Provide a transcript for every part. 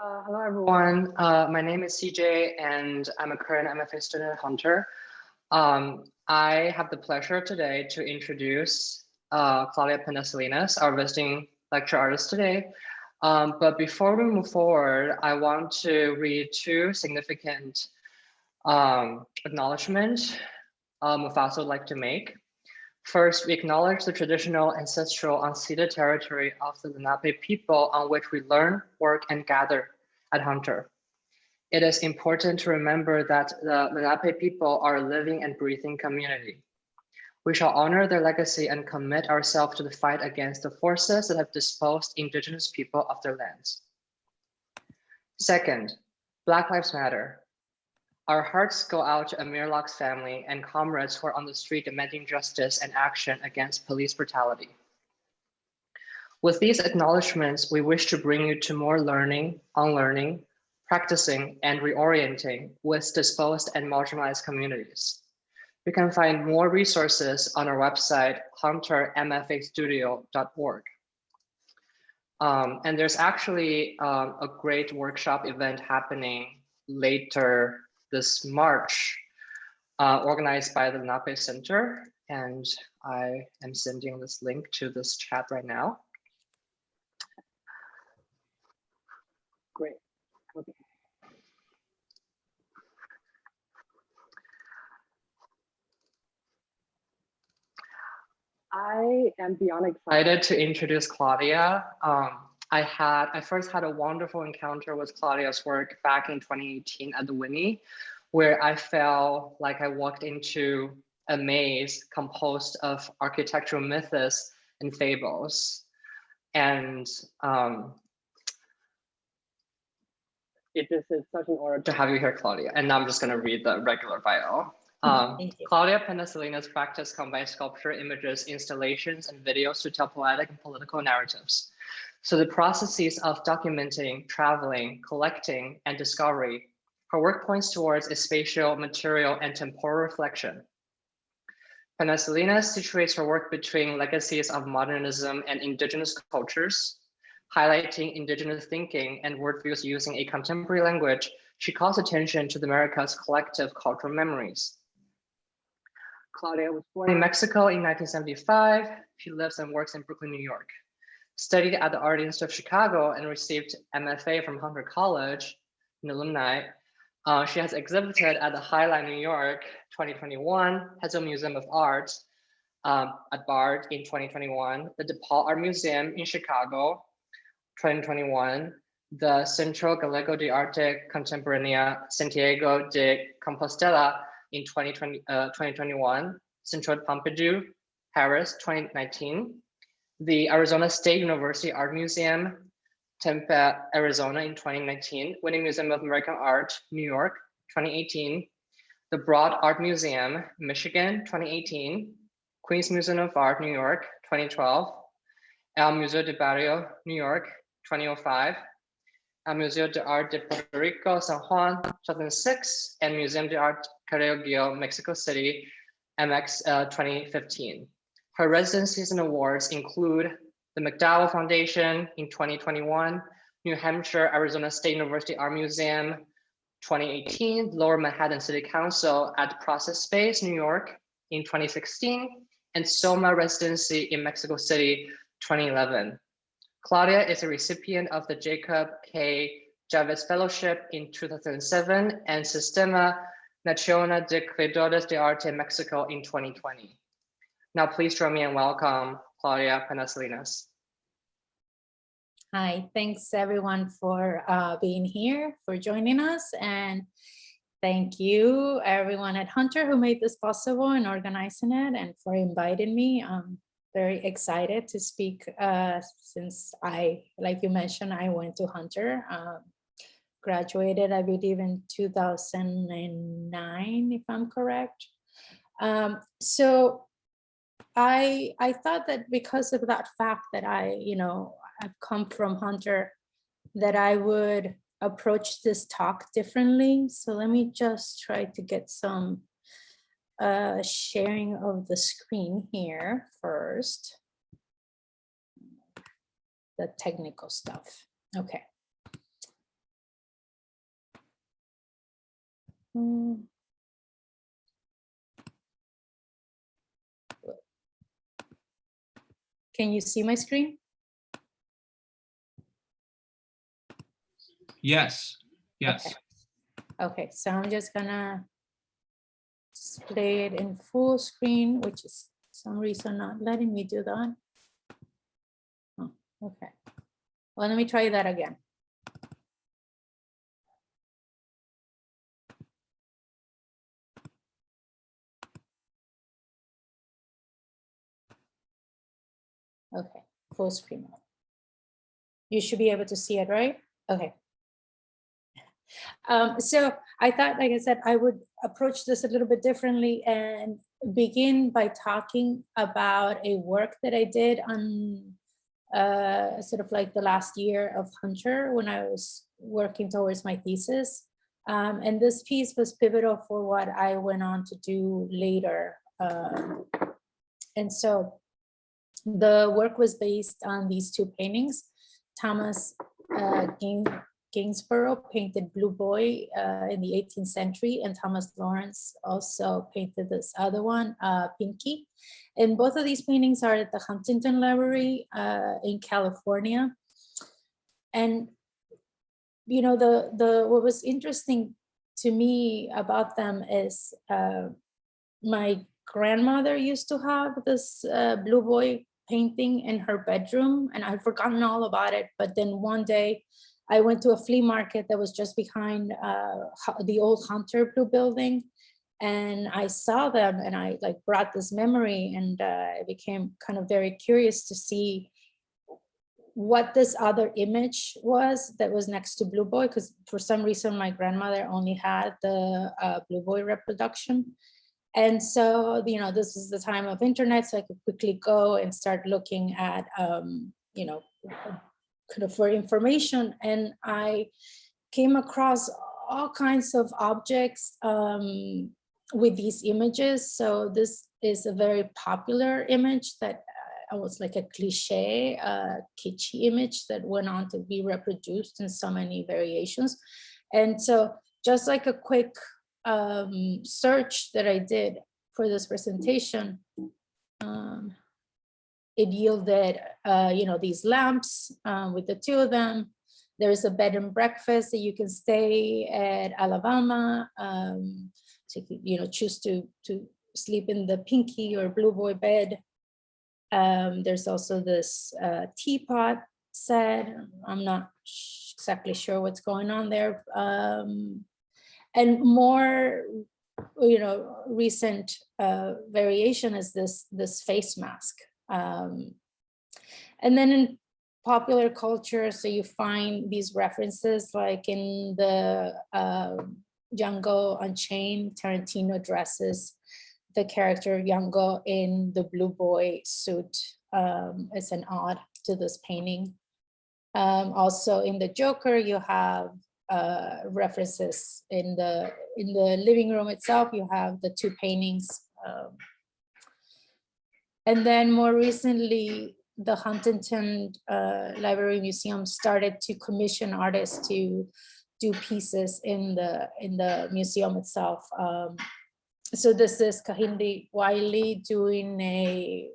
Hello, everyone. My name is CJ, and I'm a current MFA student at Hunter. I have the pleasure today to introduce Claudia Pena, our visiting lecture artist today. But before we move forward, I want to read two significant acknowledgements MFASO would like to make. First, we acknowledge the traditional, ancestral, unceded territory of the Lenape people on which we learn, work, and gather at Hunter. It is important to remember that the Lenape people are a living and breathing community. We shall honor their legacy and commit ourselves to the fight against the forces that have disposed Indigenous people of their lands. Second, Black Lives Matter. Our hearts go out to Amir Locke's family and comrades who are on the street demanding justice and action against police brutality. With these acknowledgements, we wish to bring you to more learning, unlearning, practicing, and reorienting with disposed and marginalized communities. You can find more resources on our website, huntermfastudio.org. And there's actually a great workshop event happening later this March, organized by the Lenape Center. And I am sending this link to this chat right now. Great, okay. I am beyond excited to introduce Claudia. I first had a wonderful encounter with Claudia's work back in 2018 at the Winnie, where I felt like I walked into a maze composed of architectural myths and fables. And it is such an honor to have you here, Claudia. And now I'm just gonna read the regular bio. Claudia Pena practice combines sculpture, images, installations, and videos to tell poetic and political narratives. So the processes of documenting, traveling, collecting, and discovery, her work points towards a spatial, material, and temporal reflection. Pena situates her work between legacies of modernism and indigenous cultures. Highlighting indigenous thinking and worldviews using a contemporary language, she calls attention to the America's collective cultural memories. Claudia was born in Mexico in 1975. She lives and works in Brooklyn, New York. Studied at the Art Institute of Chicago and received MFA from Hunter College, an alumni. She has exhibited at the Highline, New York, 2021, Hezo Museum of Art at BART in 2021, the DePaul Art Museum in Chicago, 2021, the Centro Gallego de Arte Contemporánea Santiago de Compostela in 2021, Centro Pompidou, Paris, 2019, the Arizona State University Art Museum, Tempe, Arizona in 2019, Winnie Museum of American Art, New York, 2018, the Broad Art Museum, Michigan, 2018, Queens Museum of Art, New York, 2012, El Museo de Barrio, New York, 2005, El Museo de Arte de Puerto Rico, San Juan, 2006, and Museum de Arte Carrillo, Mexico City, MX 2015. Her residencies and awards include the McDowell Foundation in 2021, New Hampshire, Arizona State University Art Museum, 2018, Lower Manhattan City Council at Process Space, New York in 2016, and SOMA residency in Mexico City, 2011. Claudia is a recipient of the Jacob K. Javits Fellowship in 2007 and Sistema Nacional de Creadores de Arte Mexico in 2020. Now, please join me and welcome Claudia Pena. Hi, thanks everyone for being here, for joining us, and thank you everyone at Hunter who made this possible and organizing it, and for inviting me. I'm very excited to speak since like you mentioned, I went to Hunter, graduated, I believe, in 2009, if I'm correct. So I thought that because of that fact that I've come from Hunter, that I would approach this talk differently. So let me just try to get some sharing of the screen here first. The technical stuff. Okay. Mm. Can you see my screen? Yes, yes. Okay, so I'm just gonna display it in full screen, which is some reason not letting me do that. Oh, okay. Well, let me try that again. Okay, full screen mode. You should be able to see it, right? Okay. So I thought, like I said, I would approach this a little bit differently and begin by talking about a work that I did on sort of like the last year of Hunter when I was working towards my thesis. And this piece was pivotal for what I went on to do later. And so the work was based on these two paintings. Thomas Gainsborough painted Blue Boy in the 18th century, and Thomas Lawrence also painted this other one, Pinky. And both of these paintings are at the Huntington Library in California. And you know, what was interesting to me about them is my grandmother used to have this Blue Boy painting in her bedroom, and I'd forgotten all about it. But then one day I went to a flea market that was just behind the old Hunter Blue building, and I saw them, and I like brought this memory, and I became kind of very curious to see what this other image was that was next to Blue Boy, because for some reason my grandmother only had the Blue Boy reproduction. And so, you know, this is the time of internet, so I could quickly go and start looking at, you know, kind of for information. And I came across all kinds of objects with these images. So this is a very popular image that was like a cliche, kitschy image that went on to be reproduced in so many variations. And so just like a quick search that I did for this presentation, it yielded, you know, these lamps with the two of them. There is a bed and breakfast that you can stay at Alabama. So you could, you know, choose to sleep in the Pinky or Blue Boy bed. There's also this teapot set. I'm not exactly sure what's going on there. And more, you know, recent variation is this face mask. And then in popular culture, so you find these references like in the Django Unchained, Tarantino dresses the character Django in the Blue Boy suit. It's an ode to this painting. Also in the Joker, you have references in the living room itself. You have the two paintings, and then more recently, the Huntington Library Museum started to commission artists to do pieces in the museum itself. So this is Kahindi Wiley doing a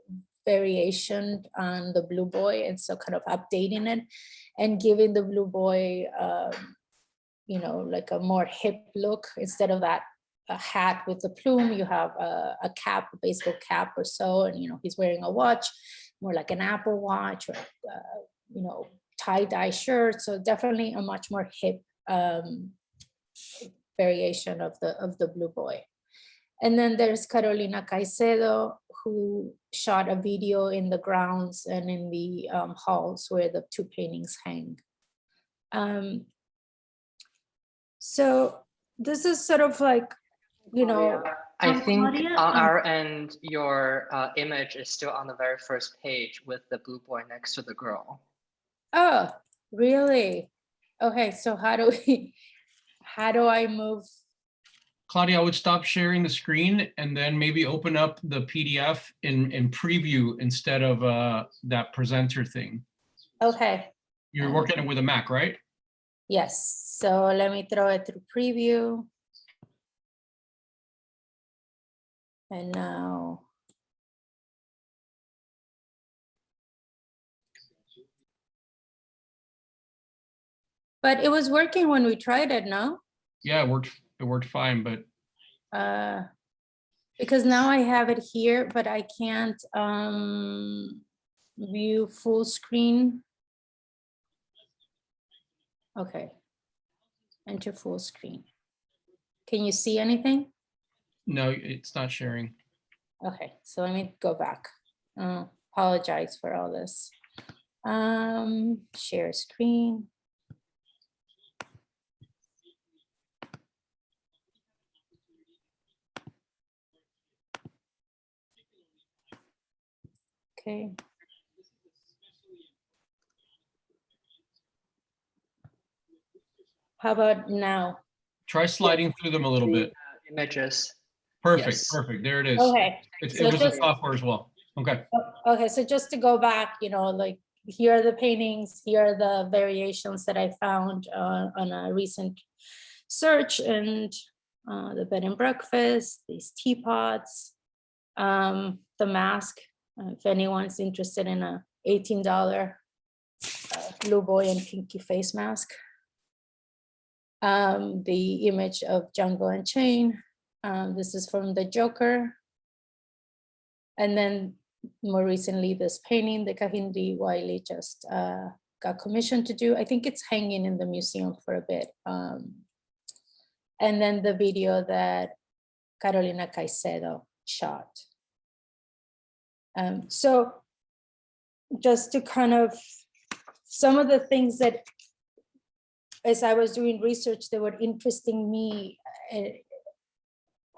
variation on the Blue Boy, and so kind of updating it and giving the Blue Boy, you know, like a more hip look. Instead of that a hat with a plume, you have a cap, a baseball cap or so, and you know, he's wearing a watch, more like an Apple Watch, or you know, tie-dye shirt. So definitely a much more hip variation of the Blue Boy. And then there's Carolina Caycelo, who shot a video in the grounds and in the halls where the two paintings hang. So this is sort of like, you know, I think Claudia, on our end, your image is still on the very first page with the Blue Boy next to the girl. Oh, really? Okay, so how do I move? Claudia, I would stop sharing the screen and then maybe open up the PDF in preview instead of that presenter thing. Okay. You're working with a Mac, right? Yes, so let me throw it through preview. And now. But it was working when we tried it, no? Yeah, it worked fine, but Because now I have it here, but I can't view full screen. Okay. Enter full screen. Can you see anything? no, it's not sharing. Okay, so let me go back. Apologize for all this. Share screen. Okay. How about now? Try sliding through them a little bit. Images. Perfect, Yes. perfect. There it is. Okay. It So was the just- software as well. Okay. Okay, so just to go back, like here are the paintings, here are the variations that I found on a recent search, and the bed and breakfast, these teapots, the mask, if anyone's interested in a $18 blue boy and pinky face mask. The image of Django Unchained. This is from the Joker. And then more recently, this painting that Kahindi Wiley just got commissioned to do. I think it's hanging in the museum for a bit. And then the video that Carolina Caycelo shot. So just to kind of, some of the things that, as I was doing research, that were interesting me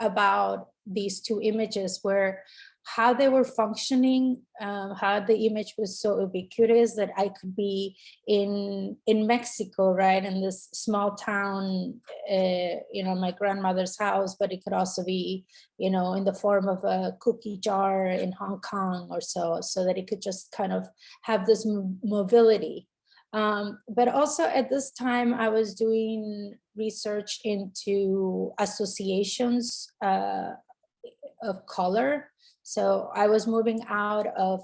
about these two images were how they were functioning, how the image was so ubiquitous that I could be in Mexico, right, in this small town, my grandmother's house, but it could also be, in the form of a cookie jar in Hong Kong or so that it could just kind of have this mobility. But also at this time, I was doing research into associations of color. So I was moving out of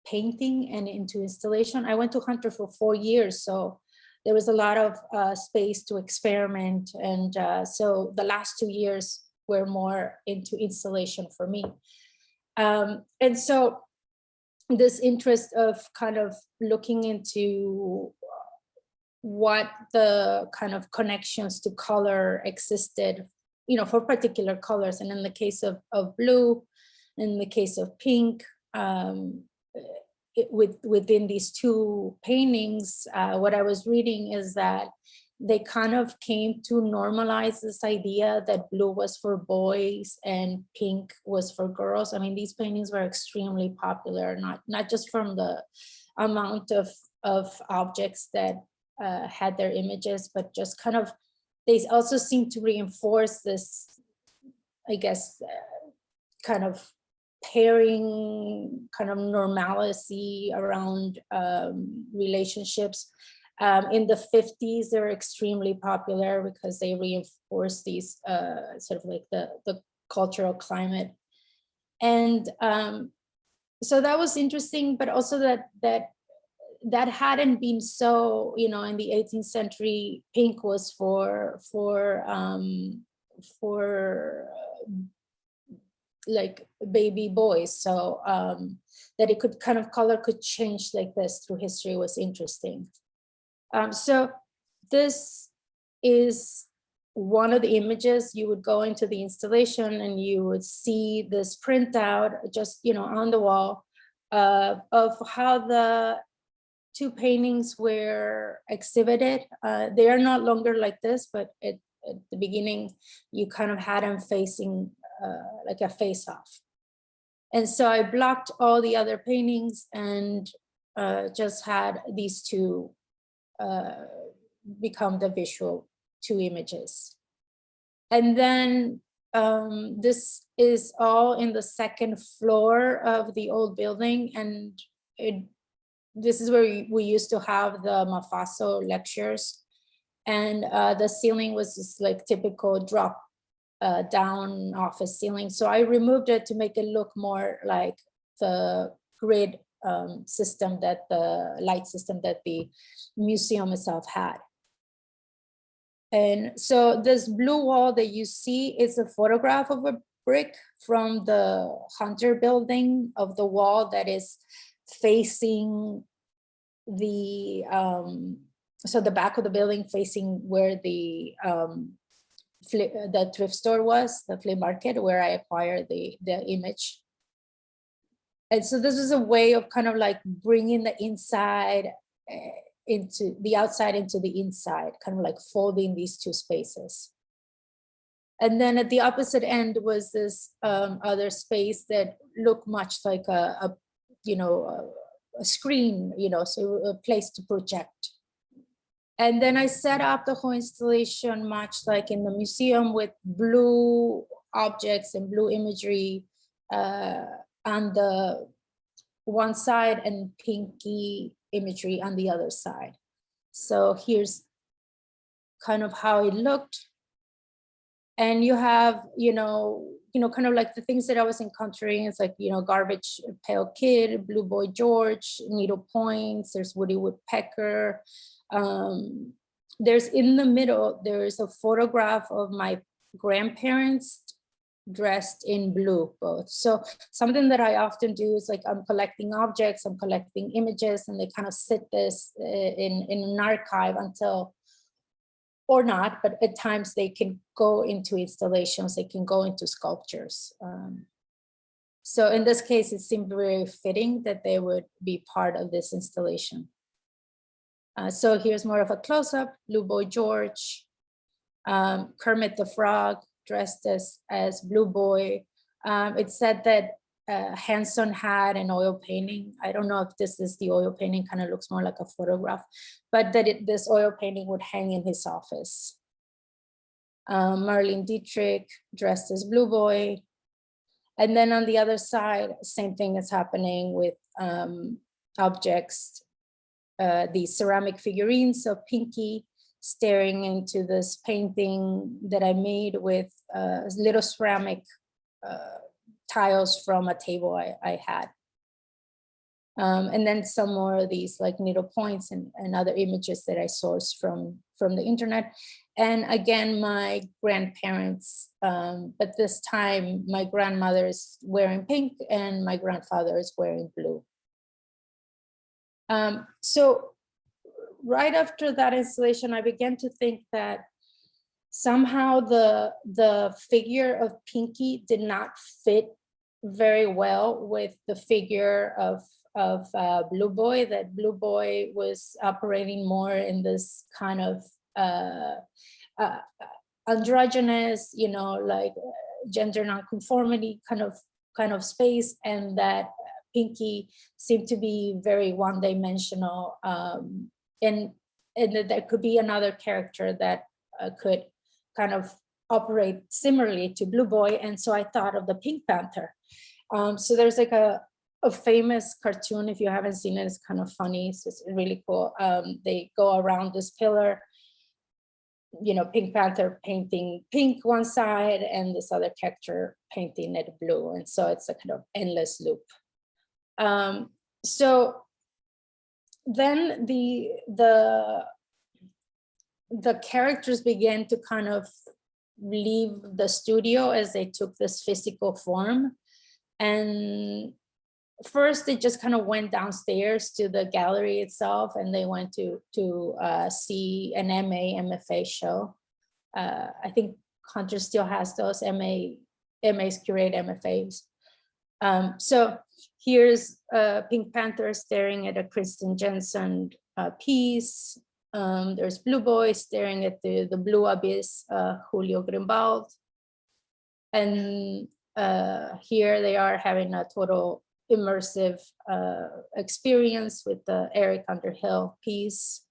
painting and into installation. I went to Hunter for 4 years, so there was a lot of space to experiment. And so the last 2 years were more into installation for me. And so this interest of kind of looking into what the kind of connections to color existed, for particular colors. And in the case of blue, in the case of pink, within these two paintings, what I was reading is that they kind of came to normalize this idea that blue was for boys and pink was for girls. I mean, these paintings were extremely popular, not just from the amount of objects that had their images, but just kind of, they also seem to reinforce this, I guess, kind of pairing, kind of normalcy around relationships. In the 50s, they were extremely popular because they reinforced these sort of like the cultural climate. And so that was interesting, but also that hadn't been so, in the 18th century, pink was for like baby boys. So that it could kind of, color could change like this through history was interesting. So this is one of the images. You would go into the installation and you would see this printout just, on the wall of how the two paintings were exhibited. They are no longer like this, but at the beginning, you kind of had them facing like a face-off. And so I blocked all the other paintings and just had these two become the visual two images. And then this is all in the second floor of the old building, and this is where we used to have the MFASO lectures, and the ceiling was just like typical drop down office ceiling. So I removed it to make it look more like the grid system, that the light system that the museum itself had. And so this blue wall that you see is a photograph of a brick from the Hunter building, of the wall that is facing the, so the back of the building facing where the thrift store was, the flea market, where I acquired the image. And so this is a way of kind of like bringing the inside into the outside into the inside, kind of like folding these two spaces. And then at the opposite end was this other space that looked much like a screen, so a place to project. And then I set up the whole installation much like in the museum, with blue objects and blue imagery on the one side and pinky imagery on the other side. So here's kind of how it looked. And you have, kind of like the things that I was encountering. It's like, garbage pail kid, Blue Boy George, needle points, there's Woody Woodpecker. There's in the middle, there is a photograph of my grandparents dressed in blue both. So something that I often do is like, I'm collecting objects, I'm collecting images, and they kind of sit this in an archive until, or not, but at times they can go into installations, they can go into sculptures. So in this case, it seemed very fitting that they would be part of this installation. So here's more of a close-up, Blue Boy George, Kermit the Frog dressed as Blue Boy. It said that Hanson had an oil painting. I don't know if this is the oil painting, kind of looks more like a photograph, but that this oil painting would hang in his office. Marlene Dietrich dressed as Blue Boy. And then on the other side, same thing is happening with objects. The ceramic figurines of Pinky staring into this painting that I made with little ceramic tiles from a table I had. And then some more of these like needle points and other images that I sourced from the internet. And again, my grandparents, but this time my grandmother is wearing pink and my grandfather is wearing blue. So right after that installation, I began to think that somehow the figure of Pinky did not fit very well with the figure of Blue Boy, that Blue Boy was operating more in this kind of androgynous, like gender nonconformity kind of space, and that Pinky seemed to be very one-dimensional, and that there could be another character that could kind of operate similarly to Blue Boy. And so I thought of the Pink Panther. So there's like a famous cartoon, if you haven't seen it, it's kind of funny, so it's really cool. They go around this pillar, Pink Panther painting pink one side and this other character painting it blue. And so it's a kind of endless loop. So then the characters began to kind of leave the studio as they took this physical form. And first they just kind of went downstairs to the gallery itself, and they went to see an MFA show. I think Hunter still has those MAs curate MFAs. So here's Pink Panther staring at a Kristen Jensen piece. There's Blue Boy staring at the Blue Abyss, Julio Grimbald. And here they are having a total immersive experience with the Eric Underhill piece.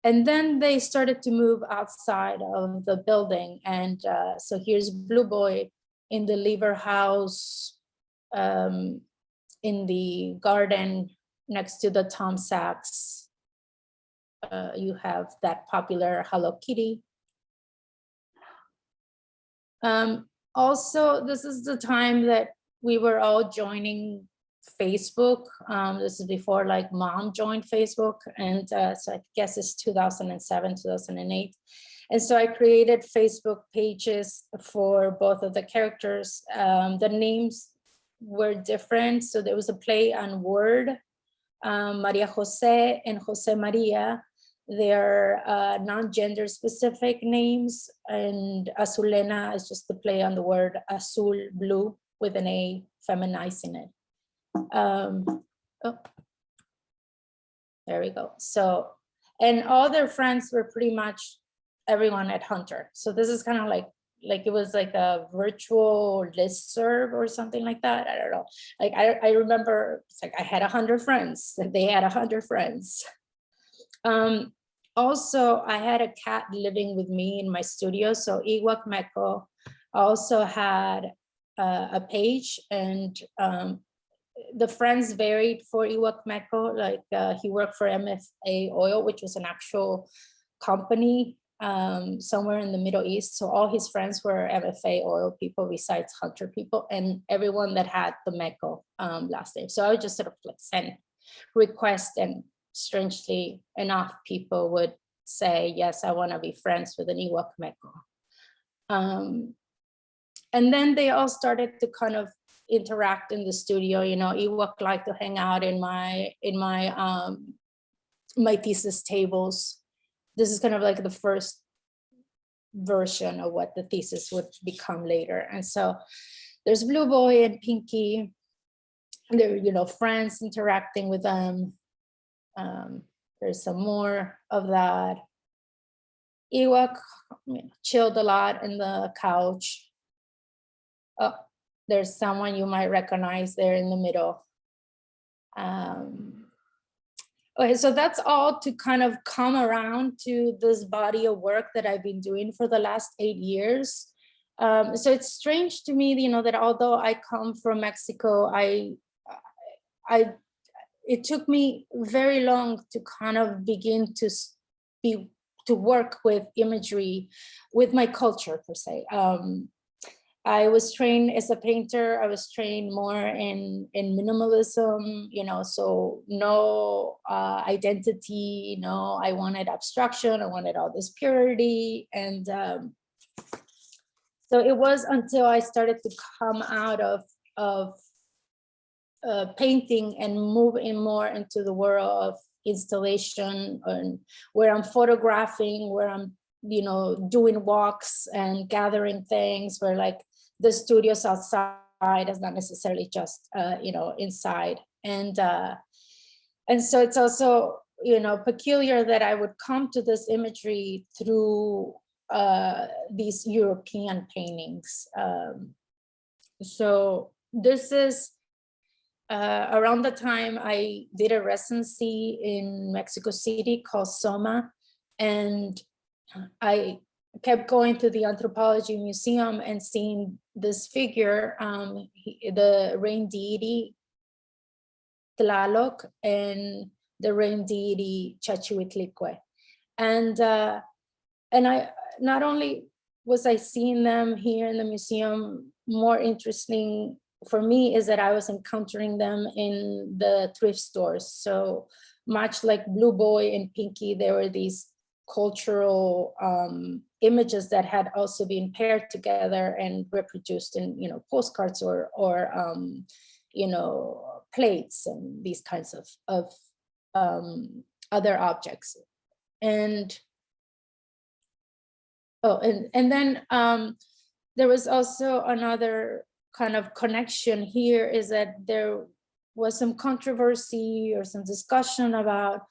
And then they started to move outside of the building. And so here's Blue Boy in the Lever House, in the garden next to the Tom Sachs. You have that popular Hello Kitty. Also, this is the time that we were all joining Facebook. This is before like mom joined Facebook. And so I guess it's 2007, 2008. And so I created Facebook pages for both of the characters. The names were different. So there was a play on word, Maria Jose and Jose Maria. They're non-gender specific names, and Azulena is just the play on the word azul, blue, with an A, feminizing it. Oh, there we go. So, and all their friends were pretty much everyone at Hunter. So this is kind of like it was like a virtual listserv or something like that. I don't know. Like I remember it's like I had 100 friends, and they had 100 friends. Also, I had a cat living with me in my studio. So Iwak Meko also had a page, and the friends varied for Iwak Meko. Like he worked for MFA Oil, which was an actual company somewhere in the Middle East. So all his friends were MFA Oil people besides Hunter people, and everyone that had the Meko last name. So I would just sort of like send requests, and strangely enough, people would say, yes, I want to be friends with an Iwak Meko. And then they all started to kind of interact in the studio. You know, Iwak liked to hang out in my my thesis tables. This is kind of like the first version of what the thesis would become later. And so there's Blue Boy and Pinky. They're, you know, friends interacting with them. There's some more of that. Iwak, you know, chilled a lot in the couch. Oh, there's someone you might recognize there in the middle. Okay, so that's all to kind of come around to this body of work that I've been doing for the last 8 years. So it's strange to me, you know, that although I come from Mexico, it took me very long to kind of begin to work with imagery, with my culture per se. I was trained as a painter. I was trained more in minimalism, you know, so no identity, no, I wanted abstraction, I wanted all this purity. And so it was until I started to come out of painting and move in more into the world of installation, and where I'm photographing, where I'm, you know, doing walks and gathering things, where like the studio's outside is not necessarily just you know, inside. And so it's also, you know, peculiar that I would come to this imagery through these European paintings. So this is around the time I did a residency in Mexico City called Soma, and I kept going to the anthropology museum and seeing this figure, the rain deity Tlaloc and the rain deity Chachihuitlicue. And I not only was I seeing them here in the museum, more interesting for me is that I was encountering them in the thrift stores. So much like Blue Boy and Pinky, there were these cultural images that had also been paired together and reproduced in, you know, postcards or you know, plates and these kinds of other objects. And oh, and then there was also another kind of connection here, is that there was some controversy or some discussion about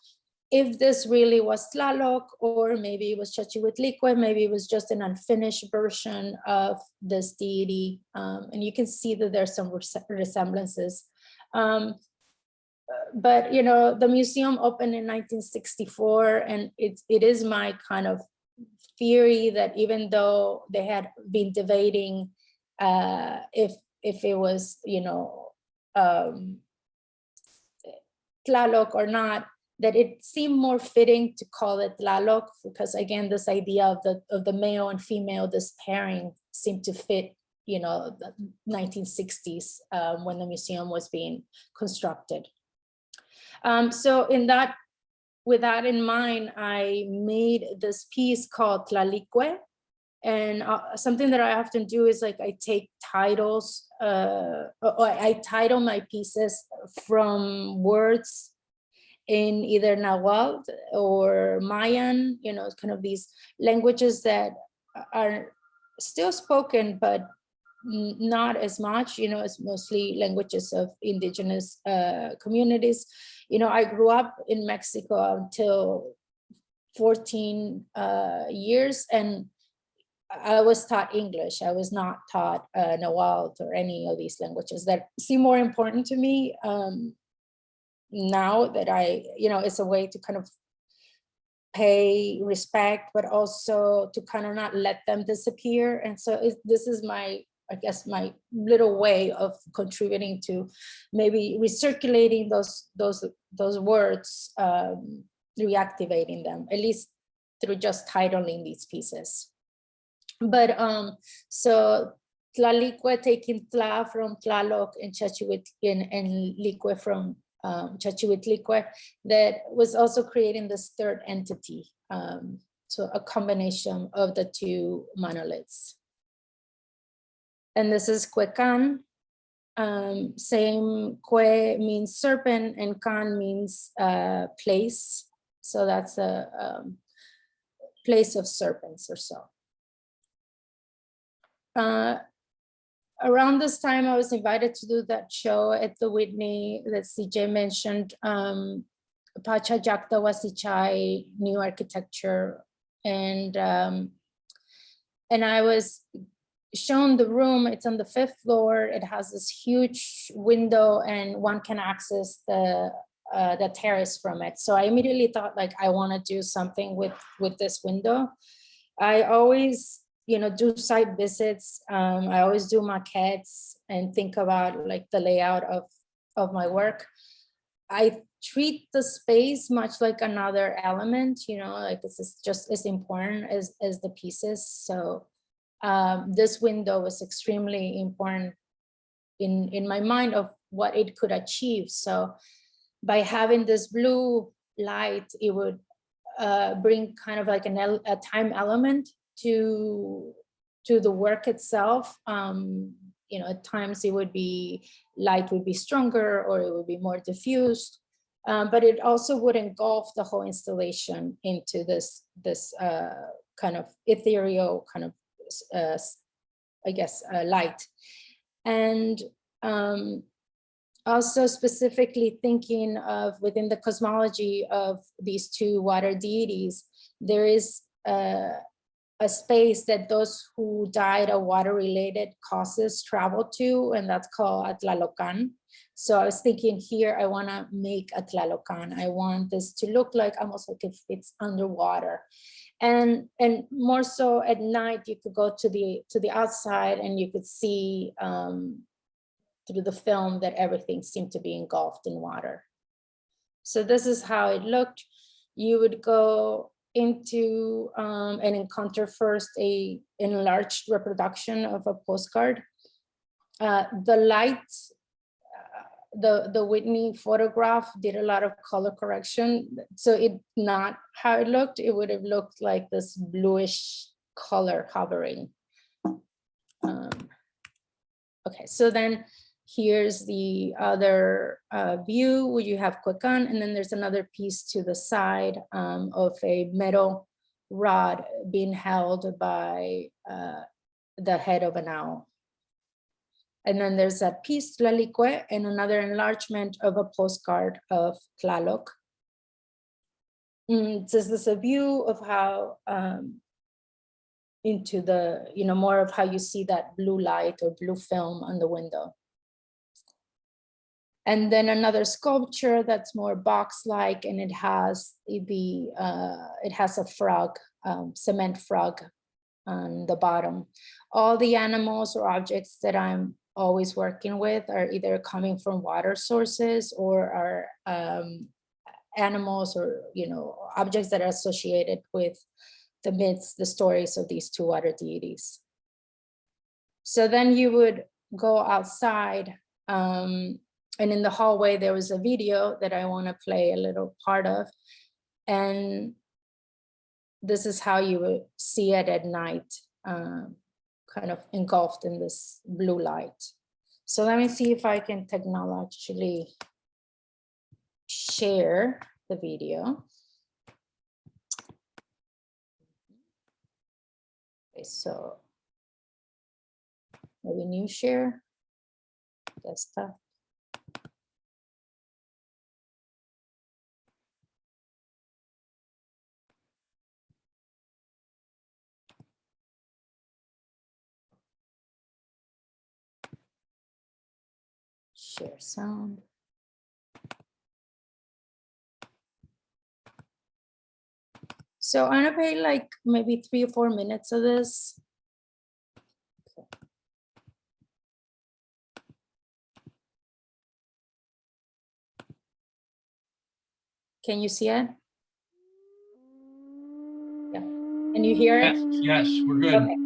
if this really was Tlaloc, or maybe it was Chachihuitlicue, maybe it was just an unfinished version of this deity. And you can see that there's some resemblances. But, you know, the museum opened in 1964, and it is my kind of theory that even though they had been debating if it was, you know, Tlaloc or not, that it seemed more fitting to call it Tlaloc, because again, this idea of the male and female, this pairing seemed to fit, the 1960s when the museum was being constructed. So with that in mind, I made this piece called Tlalicue. And something that I often do is like I take titles, or I title my pieces from words in either Nahuatl or Mayan, kind of these languages that are still spoken, but not as much, it's mostly languages of indigenous communities. I grew up in Mexico until 14 years, and I was taught English. I was not taught Nahuatl or any of these languages that seem more important to me now that it's a way to kind of pay respect, but also to kind of not let them disappear. And so this is my little way of contributing to maybe recirculating those words, reactivating them, at least through just titling these pieces. But so Tlalicue, taking Tla from Tlaloc and Chachihuitl and Licue from Chachihuitlicue, that was also creating this third entity. So a combination of the two monoliths. And this is Cuecan. Same, Cue means serpent and Can means place. So that's a place of serpents or so. Around this time, I was invited to do that show at the Whitney that CJ mentioned, Pacha Jakta Wasichai, New Architecture. And I was shown the room. It's on the 5th floor. It has this huge window and one can access the terrace from it. So I immediately thought, like, I want to do something with this window. I always do site visits. I always do maquettes and think about like the layout of my work. I treat the space much like another element, like this is just as important as the pieces. So this window was extremely important in my mind of what it could achieve. So by having this blue light, it would bring kind of like a time element to the work itself. At times it would be, light would be stronger or it would be more diffused, but it also would engulf the whole installation into this kind of ethereal kind of, light. And also specifically thinking of within the cosmology of these two water deities, there is a space that those who died of water-related causes travel to, and that's called Atlalocan. So I was thinking here, I want to make a Tlalocan. I want this to look like almost like if it's underwater. And more so at night, you could go to the outside and you could see through the film that everything seemed to be engulfed in water. So this is how it looked. You would go into and encounter first a enlarged reproduction of a postcard. The light, the Whitney photograph did a lot of color correction. So it not how it looked, it would have looked like this bluish color hovering. Okay, so then here's the other view where you have Cuecan, and then there's another piece to the side of a metal rod being held by the head of an owl. And then there's that piece, Tlalicue, and another enlargement of a postcard of Tlaloc. This is a view of how into the, more of how you see that blue light or blue film on the window. And then another sculpture that's more box-like, and it has a frog, cement frog on the bottom. All the animals or objects that I'm always working with are either coming from water sources or are animals or objects that are associated with the myths, the stories of these two water deities. So then you would go outside, and in the hallway, there was a video that I want to play a little part of. And this is how you would see it at night, kind of engulfed in this blue light. So let me see if I can technologically share the video. Okay, so maybe new share desktop. Share sound. So I'm gonna play like maybe 3 or 4 minutes of this. Okay. Can you see it? Yeah. Can you hear it? Yes, we're good. Okay.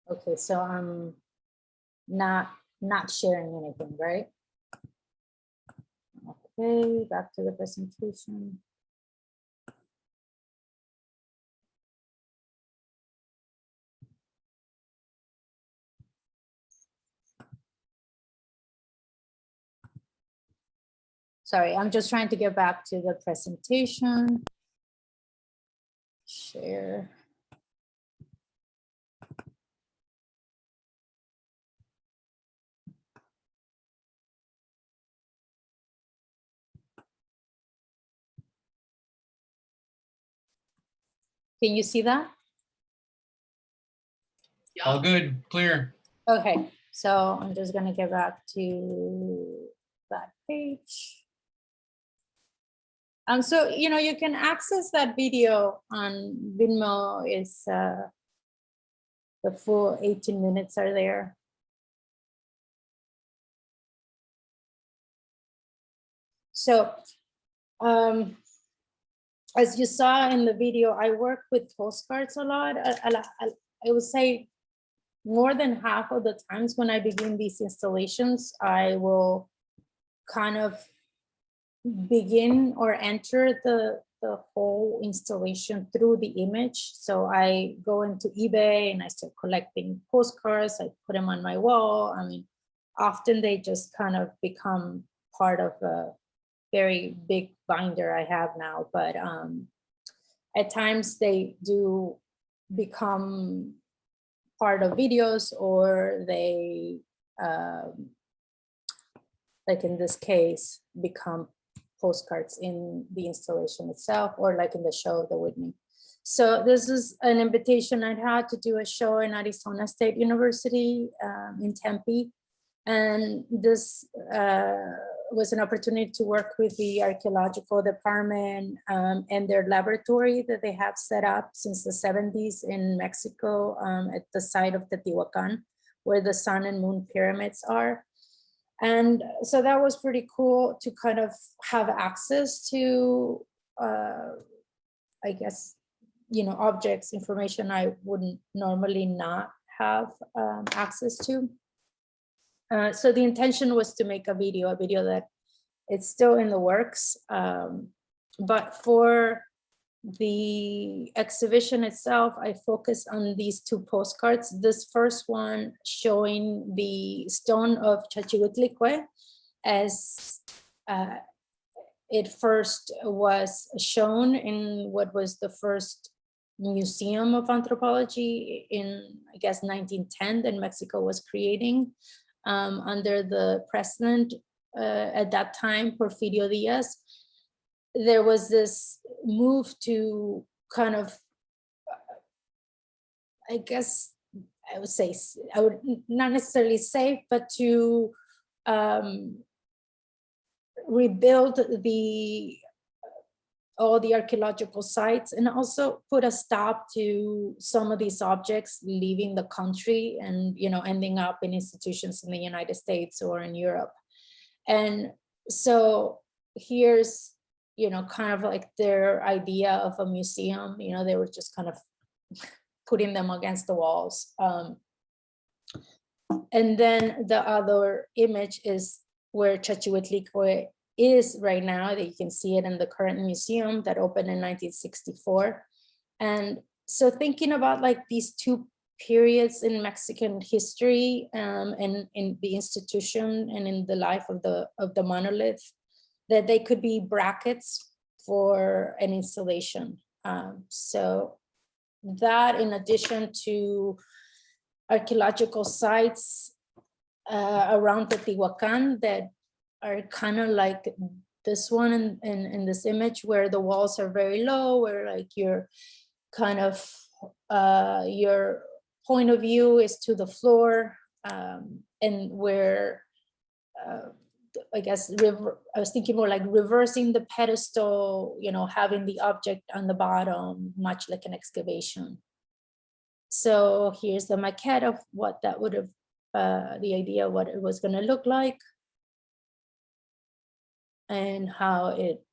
Okay, so I'm not sharing anything, right? Okay, back to the presentation. Sorry, I'm just trying to get back to the presentation. Share. Can you see that? All good, clear. Okay, so I'm just gonna get back to that page. So, you know, you can access that video on Vimeo. Is the full 18 minutes are there. So, as you saw in the video, I work with postcards a lot. I would say more than half of the times when I begin these installations, I will kind of begin or enter the whole installation through the image. So I go into eBay and I start collecting postcards. I put them on my wall. I mean, often they just kind of become part of a very big binder I have now, but at times they do become part of videos, or they, like in this case, become postcards in the installation itself, or like in the show, The Whitney. So this is an invitation I had to do a show in Arizona State University in Tempe. And this was an opportunity to work with the archaeological department and their laboratory that they have set up since the 70s in Mexico at the site of Teotihuacan, where the sun and moon pyramids are. And so that was pretty cool to kind of have access to, I guess, you know, objects, information I wouldn't normally not have access to. So the intention was to make a video that it's still in the works. But for the exhibition itself, I focus on these two postcards. This first one showing the stone of Chachihuitlicue as it first was shown in what was the first museum of anthropology in, I guess, 1910 that Mexico was creating under the president at that time, Porfirio Diaz. There was this move to kind of, I guess, I would say, I would not necessarily save, but to rebuild all the archaeological sites, and also put a stop to some of these objects leaving the country and, you know, ending up in institutions in the United States or in Europe. And so here's, you know, kind of like their idea of a museum. You know, they were just kind of putting them against the walls. And then the other image is where Chachihuitlicue is right now, that you can see it in the current museum that opened in 1964. And so thinking about like these two periods in Mexican history and in the institution and in the life of the monolith, that they could be brackets for an installation. So that, in addition to archaeological sites around Teotihuacan that are kind of like this one in this image, where the walls are very low, where like you're kind of, your point of view is to the floor, and where, I guess, I was thinking more like reversing the pedestal, you know, having the object on the bottom, much like an excavation. So here's the maquette of what that would have, the idea of what it was going to look like and how it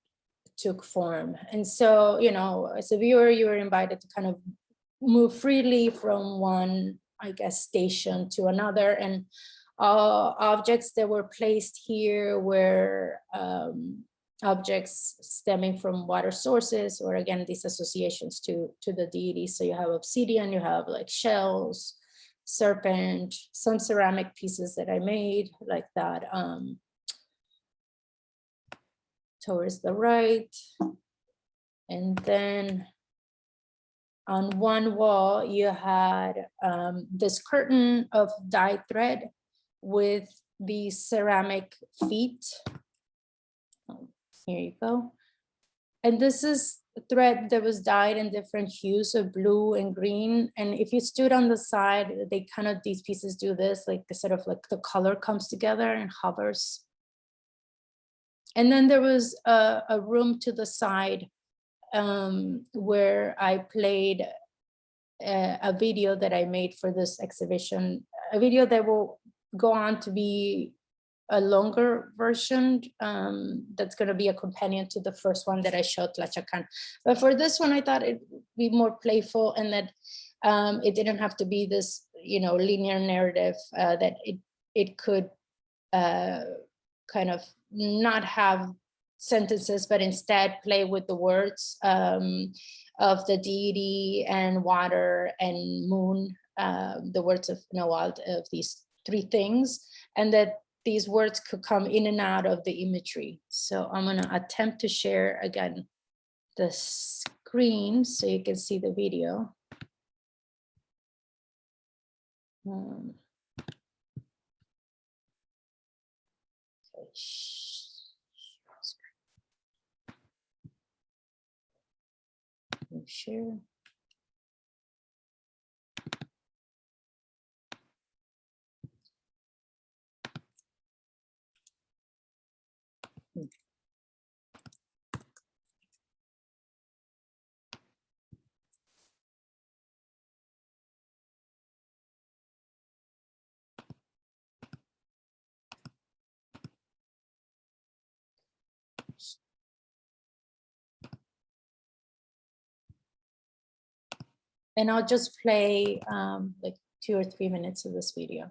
took form. And so, you know, as a viewer, you were invited to kind of move freely from one I guess, station to another. And objects that were placed here were objects stemming from water sources, or again, these associations to the deity. So you have obsidian, you have like shells, serpent, some ceramic pieces that I made like that towards the right. And then on one wall, you had this curtain of dyed thread with these ceramic feet. Here you go. And this is thread that was dyed in different hues of blue and green. And if you stood on the side, they kind of, these pieces do this, like the sort of like the color comes together and hovers. And then there was a room to the side where I played a video that I made for this exhibition, a video that will go on to be a longer version that's going to be a companion to the first one that I showed, Tlachacan. But for this one, I thought it'd be more playful, and that it didn't have to be this, you know, linear narrative, that it could kind of not have sentences, but instead play with the words of the deity and water and moon, the words of Nawald, of these three things, and that these words could come in and out of the imagery. So I'm going to attempt to share again the screen so you can see the video. Share. And I'll just play like 2 or 3 minutes of this video.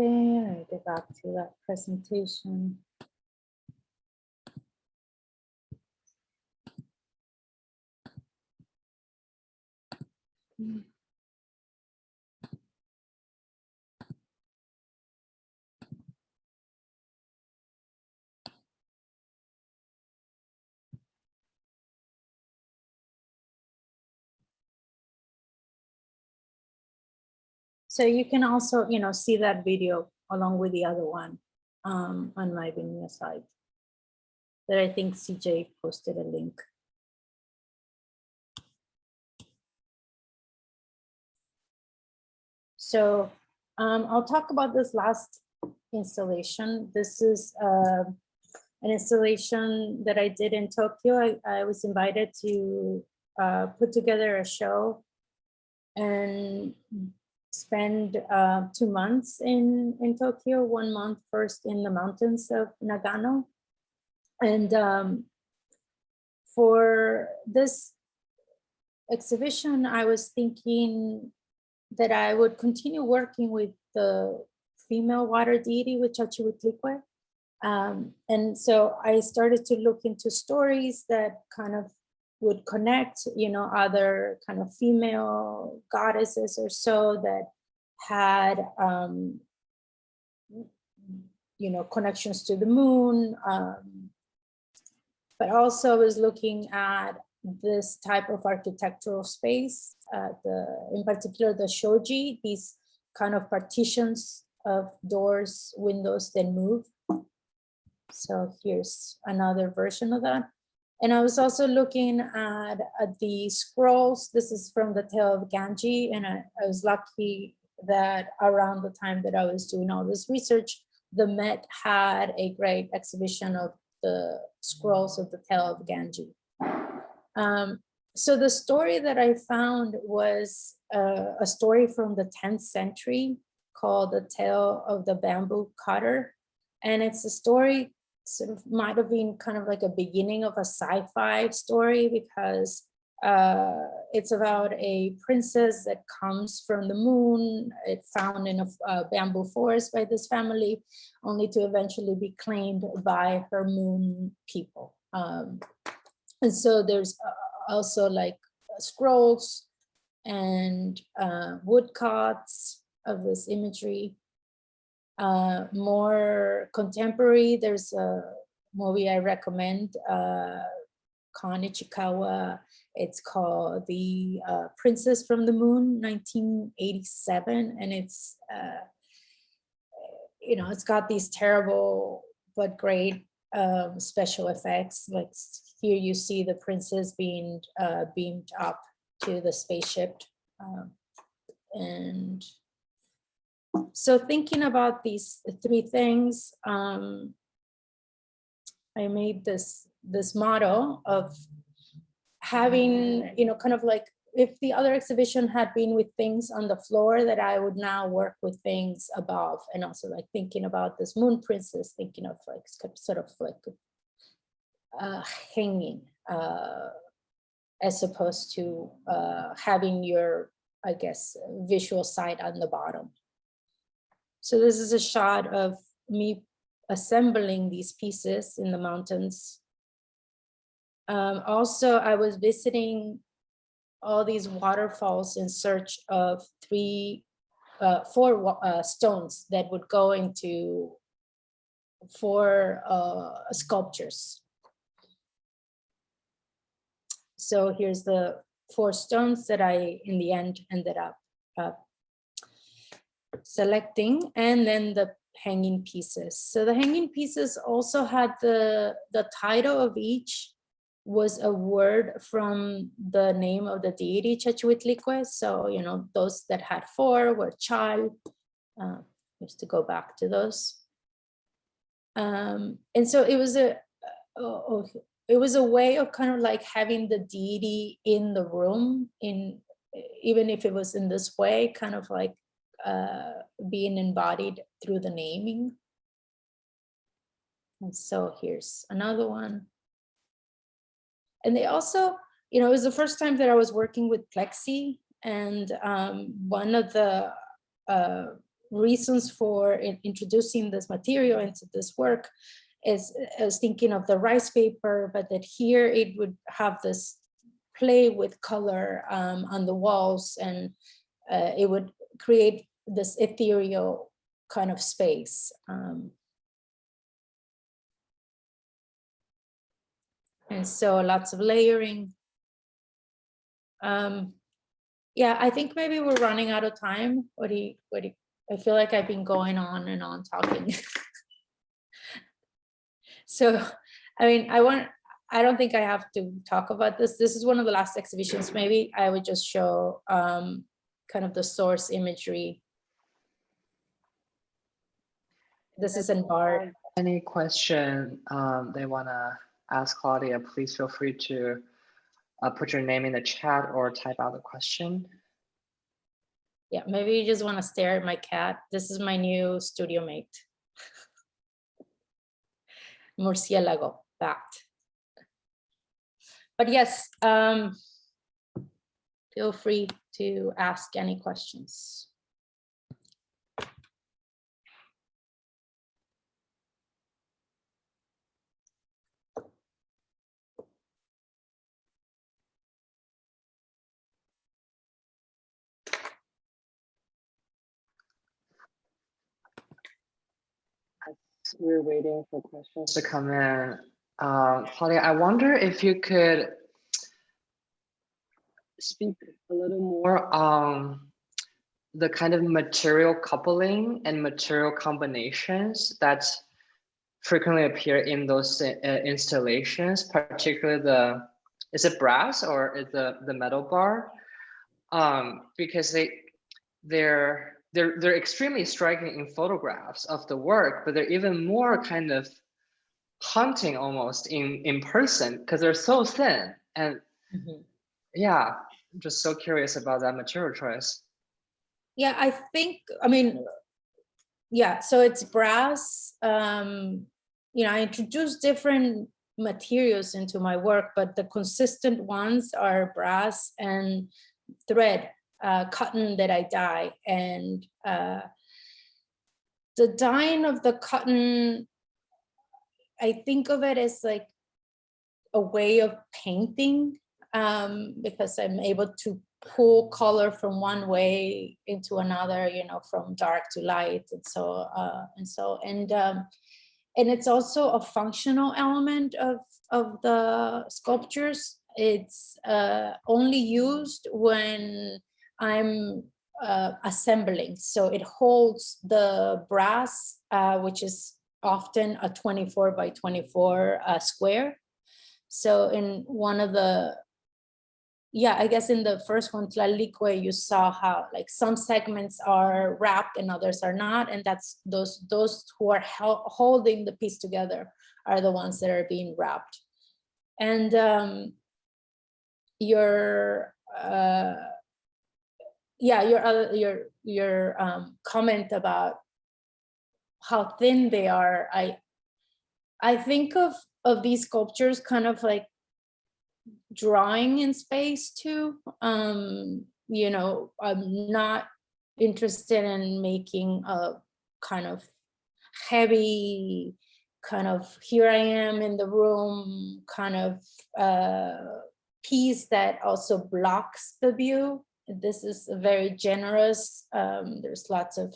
Okay, I get back to that presentation. So you can also, see that video along with the other one on my Vimeo site that I think CJ posted a link. So I'll talk about this last installation. This is an installation that I did in Tokyo. I was invited to put together a show and spend 2 months in Tokyo, 1 month first in the mountains of Nagano. And for this exhibition, I was thinking that I would continue working with the female water deity, with Chachihuitlicue. And so I started to look into stories that kind of would connect, other kind of female goddesses or so that had, connections to the moon. But also I was looking at this type of architectural space, in particular the shoji, these kind of partitions of doors, windows that move. So here's another version of that. And I was also looking at the scrolls. This is from the Tale of Ganji, and I was lucky that around the time that I was doing all this research, the Met had a great exhibition of the scrolls of the Tale of Ganji. So the story that I found was a story from the 10th century called The Tale of the Bamboo Cutter. And it's a story, sort of might have been kind of like a beginning of a sci-fi story, because it's about a princess that comes from the moon. It's found in a bamboo forest by this family, only to eventually be claimed by her moon people. And so there's also like scrolls and woodcuts of this imagery. More contemporary, there's a movie I recommend, Kon Ichikawa. It's called The Princess from the Moon, 1987. And it's, it's got these terrible but great special effects. Like here you see the princess being beamed up to the spaceship. And so thinking about these three things, I made this model of having, kind of like, if the other exhibition had been with things on the floor, that I would now work with things above, and also like thinking about this moon princess, thinking of like sort of like hanging, as opposed to having your, I guess, visual sight on the bottom. So this is a shot of me assembling these pieces in the mountains. Also, I was visiting all these waterfalls in search of four stones that would go into 4 sculptures. So here's the 4 stones that I, in the end, ended up selecting, and then the hanging pieces. So the hanging pieces also had the title of each was a word from the name of the deity Chachihuitlicue. So, those that had 4 were Chal. Just to go back to those. And so it was a way of kind of like having the deity in the room, even if it was in this way, kind of like being embodied through the naming. And so here's another one. And they also, it was the first time that I was working with plexi, and one of the reasons for introducing this material into this work is I was thinking of the rice paper, but that here it would have this play with color on the walls, and it would create this ethereal kind of space. And so lots of layering. Yeah, I think maybe we're running out of time. What do you, I feel like I've been going on and on talking. So, I mean, I don't think I have to talk about this. This is one of the last exhibitions. Maybe I would just show kind of the source imagery. This is in BART. Any question they want to ask Claudia, please feel free to put your name in the chat or type out the question. Yeah, maybe you just want to stare at my cat. This is my new studio mate. Murciélago, bat. But yes, feel free to ask any questions. We're waiting for questions to come in. Claudia, I wonder if you could speak a little more on the kind of material coupling and material combinations that frequently appear in those installations, particularly is it brass or is the metal bar? Because they're extremely striking in photographs of the work, but they're even more kind of haunting almost in person because they're so thin. And yeah, I'm just so curious about that material choice. Yeah, I think, I mean, yeah, so it's brass. You know, I introduced different materials into my work, but the consistent ones are brass and thread, cotton that I dye. And the dyeing of the cotton, I think of it as like a way of painting, because I'm able to pull color from one way into another, you know, from dark to light, and it's also a functional element of the sculptures. It's only used when I'm assembling, so it holds the brass, which is often a 24 by 24 square. So in one of the, yeah, I guess in the first one, Tlalique, you saw how like some segments are wrapped and others are not. And that's those who are holding the piece together are the ones that are being wrapped. And your comment about how thin they are, I think of these sculptures kind of like drawing in space too. You know, I'm not interested in making a kind of heavy kind of here I am in the room kind of piece that also blocks the view. This is very generous. There's lots of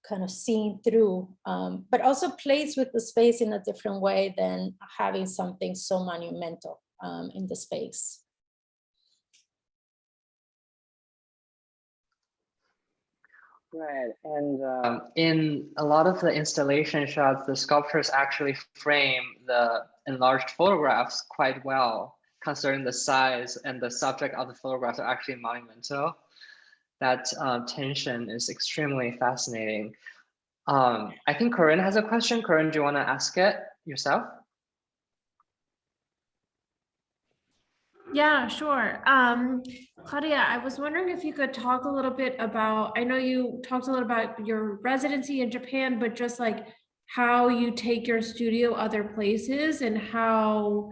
kind of seeing through, but also plays with the space in a different way than having something so monumental in the space. Right, and in a lot of the installation shots, the sculptures actually frame the enlarged photographs quite well, considering the size and the subject of the photographs are actually monumental. That tension is extremely fascinating. I think Corinne has a question. Corinne, do you want to ask it yourself? Yeah, sure. Claudia, I was wondering if you could talk a little bit about, I know you talked a little about your residency in Japan, but just like how you take your studio other places and how,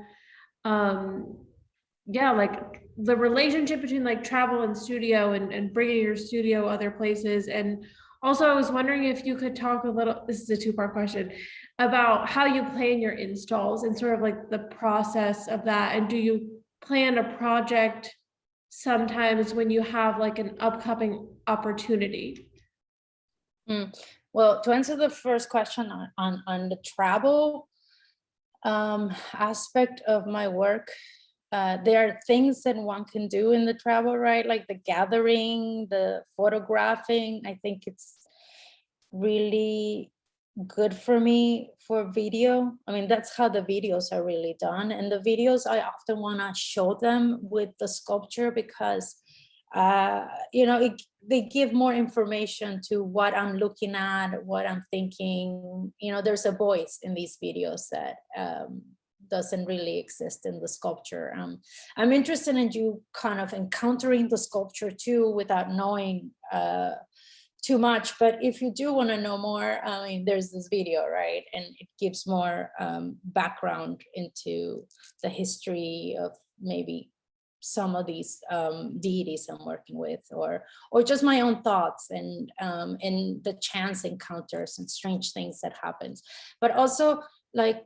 yeah, like the relationship between like travel and studio and bringing your studio other places, and Also, I was wondering if you could talk a little, this is a two-part question, about how you plan your installs and sort of like the process of that. And do you plan a project sometimes when you have like an upcoming opportunity? Well, to answer the first question on the travel aspect of my work, there are things that one can do in the travel, right? Like the gathering, the photographing. I think it's really good for me for video. I mean, that's how the videos are really done. And the videos, I often want to show them with the sculpture because, you know, they give more information to what I'm looking at, what I'm thinking. You know, there's a voice in these videos that doesn't really exist in the sculpture. I'm interested in you kind of encountering the sculpture too without knowing too much, but if you do want to know more, I mean, there's this video, right? And it gives more background into the history of maybe some of these deities I'm working with, or just my own thoughts and the chance encounters and strange things that happens. But also like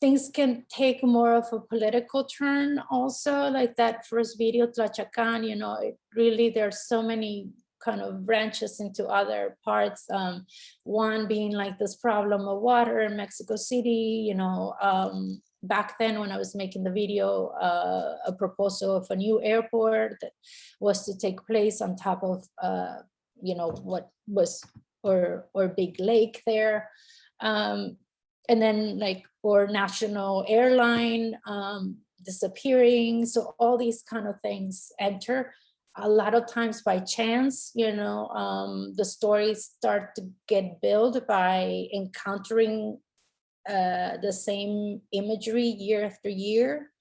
things can take more of a political turn also, like that first video, Tlachacan, you know, it really, there's so many kind of branches into other parts. One being like this problem of water in Mexico City, you know, back then when I was making the video, a proposal of a new airport that was to take place on top of, you know, what was, or big lake there. And then like, or national airline disappearing. So all these kind of things enter. A lot of times by chance, you know, the stories start to get built by encountering the same imagery year after year,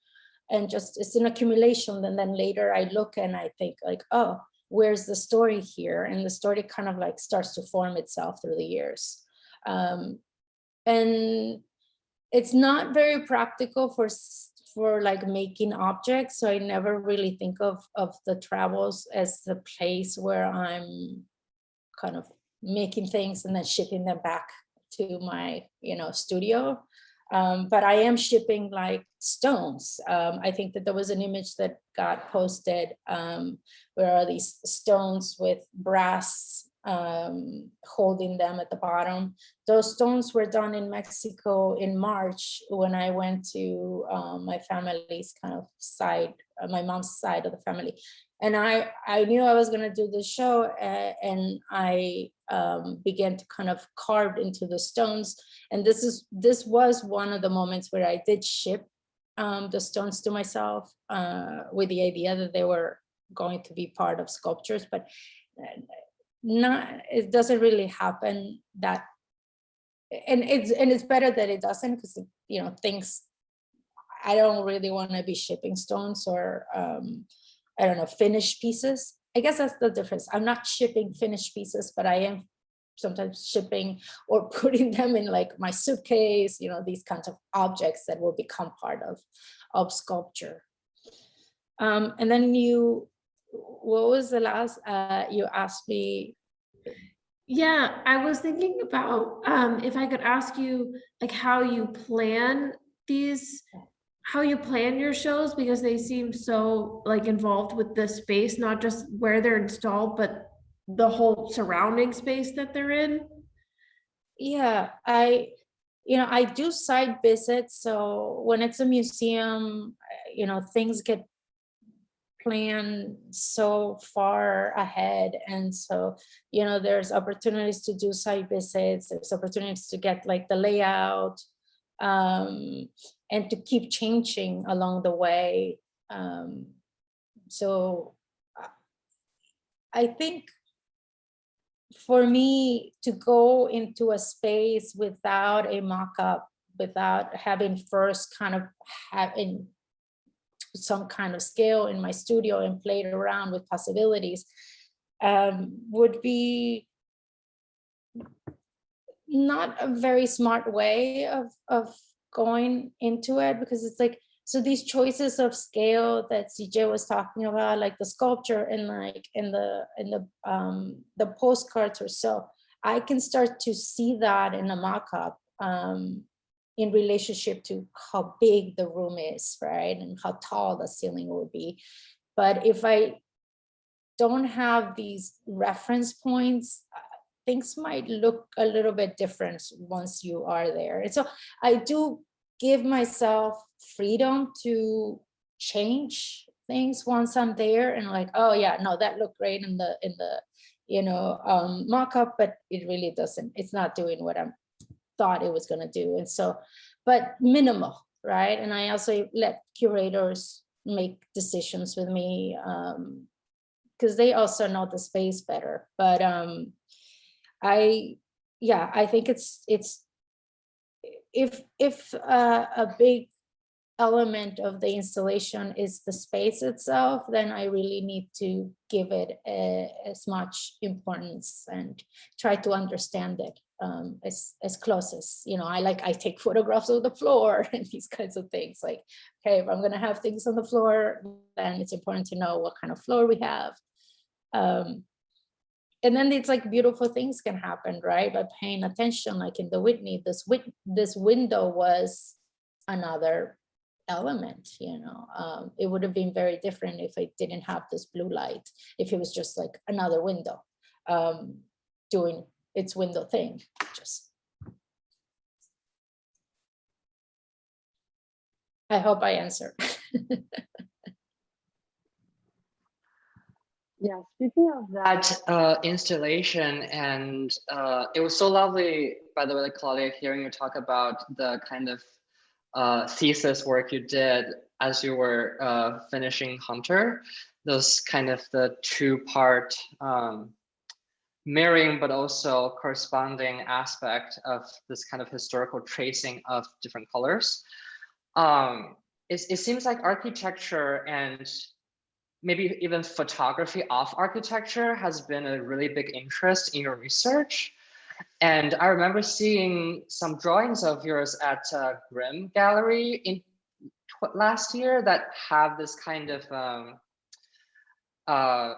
and just it's an accumulation. And then later I look and I think like, oh, where's the story here? And the story kind of like starts to form itself through the years. And it's not very practical for like making objects. So I never really think of the travels as the place where I'm kind of making things and then shipping them back to my, you know, studio. But I am shipping like stones. I think that there was an image that got posted where are these stones with brass holding them at the bottom. Those stones were done in Mexico in March when I went to my family's kind of side, my mom's side of the family. And I knew I was going to do the show, and I began to kind of carve into the stones. And this was one of the moments where I did ship the stones to myself with the idea that they were going to be part of sculptures, but it doesn't really happen that, and it's better that it doesn't, because, you know, things, I don't really want to be shipping stones or I don't know, finished pieces. I guess that's the difference. I'm not shipping finished pieces, but I am sometimes shipping or putting them in like my suitcase, you know, these kinds of objects that will become part of sculpture. And then what was the last, you asked me? Yeah, I was thinking about if I could ask you like how you plan your shows, because they seem so like involved with the space, not just where they're installed, but the whole surrounding space that they're in. Yeah, I do site visits. So when it's a museum, you know, things get planned so far ahead. And so, you know, there's opportunities to do site visits, there's opportunities to get like the layout, and to keep changing along the way. So I think for me to go into a space without a mock-up, without having first kind of having some kind of scale in my studio and played around with possibilities, would be not a very smart way of going into it, because it's like So these choices of scale that CJ was talking about, like the sculpture and like in the postcards or so, I can start to see that in a mock-up in relationship to how big the room is, right? And how tall the ceiling will be. But if I don't have these reference points, things might look a little bit different once you are there. And so I do give myself freedom to change things once I'm there and like, oh yeah, no, that looked great in the mock-up, but it really doesn't, it's not doing what I thought it was gonna do. And so, but minimal, right? And I also let curators make decisions with me because they also know the space better. But I think it's if a big element of the installation is the space itself, then I really need to give it as much importance and try to understand it as close as, I take photographs of the floor and these kinds of things. Like, okay, if I'm gonna have things on the floor, then it's important to know what kind of floor we have. And then it's like beautiful things can happen, right? By paying attention, like in the Whitney, this window was another element, it would have been very different if I didn't have this blue light, if it was just like another window doing its window thing. I hope I answered. Yeah, speaking of that installation, and it was so lovely, by the way, like Claudia, hearing you talk about the kind of thesis work you did as you were finishing Hunter, those kind of the two-part mirroring but also corresponding aspect of this kind of historical tracing of different colors. It seems like architecture and maybe even photography of architecture has been a really big interest in your research. And I remember seeing some drawings of yours at Grimm Gallery in last year that have this kind of,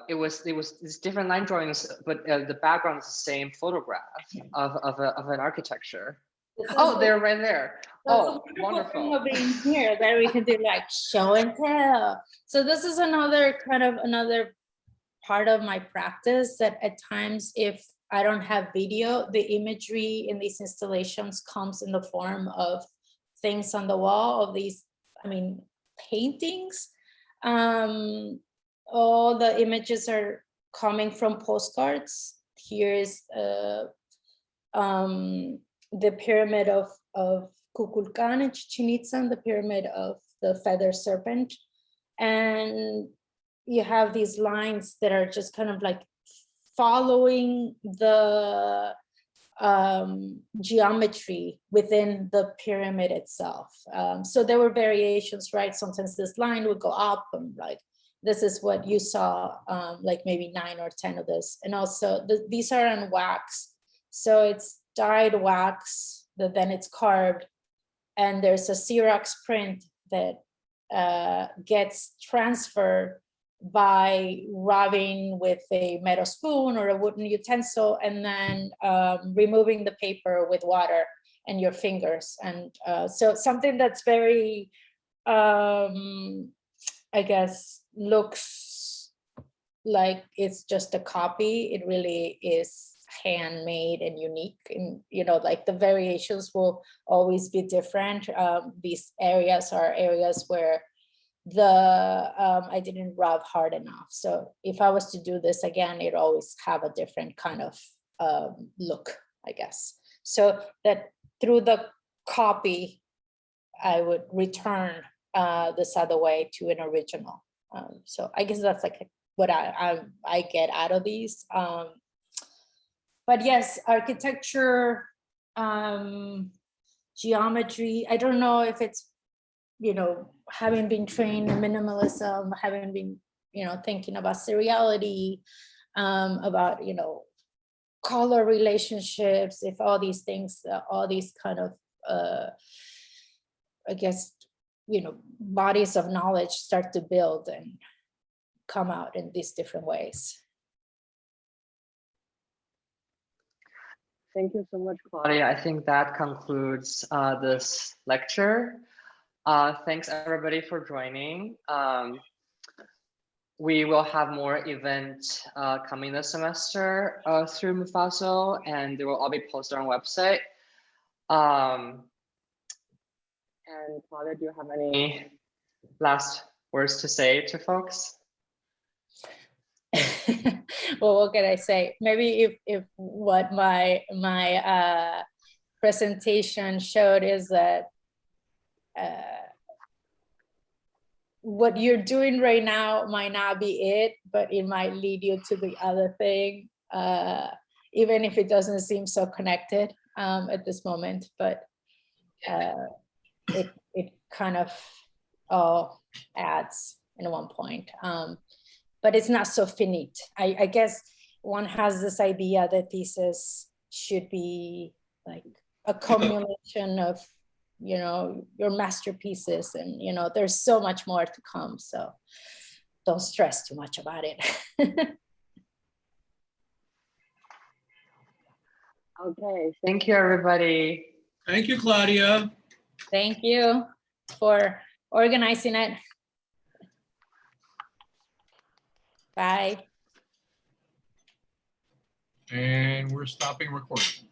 it was these different line drawings, but the background is the same photograph of an architecture. Oh, they're right there. Oh, wonderful. Being here that we can do like show and tell. So this is another part of my practice, that at times if I don't have video, the imagery in these installations comes in the form of things on the wall of these, paintings. All the images are coming from postcards. Here's the pyramid of Kukulkan in Chichen Itza, the pyramid of the feather serpent. And you have these lines that are just kind of like following the geometry within the pyramid itself. So there were variations, right? Sometimes this line would go up and like, this is what you saw, like maybe 9 or 10 of this. And also these are on wax. So it's dyed wax, that then it's carved, and there's a Xerox print that gets transferred by rubbing with a metal spoon or a wooden utensil, and then removing the paper with water and your fingers. And so something that's very, I guess, looks like it's just a copy, it really is handmade and unique, and like the variations will always be different. These areas are areas where I didn't rub hard enough, so if I was to do this again, it always have a different kind of look, I guess. So that through the copy I would return this other way to an original. So I guess that's like what I get out of these. But yes, architecture, geometry, I don't know if it's, having been trained in minimalism, having been, thinking about seriality, about, color relationships, if all these things, all these kind of, I guess, bodies of knowledge start to build and come out in these different ways. Thank you so much, Claudia. I think that concludes this lecture. Thanks everybody for joining. We will have more events coming this semester through MFASO, and they will all be posted on our website. And Claudia, do you have any last words to say to folks? Well, what can I say? Maybe if what my presentation showed is that what you're doing right now might not be it, but it might lead you to the other thing, even if it doesn't seem so connected at this moment. But it kind of all adds in one point. But it's not so finite. I guess one has this idea that thesis should be like a culmination of, your masterpieces, and, there's so much more to come. So don't stress too much about it. Okay, thank you, everybody. Thank you, Claudia. Thank you for organizing it. Bye. And we're stopping recording.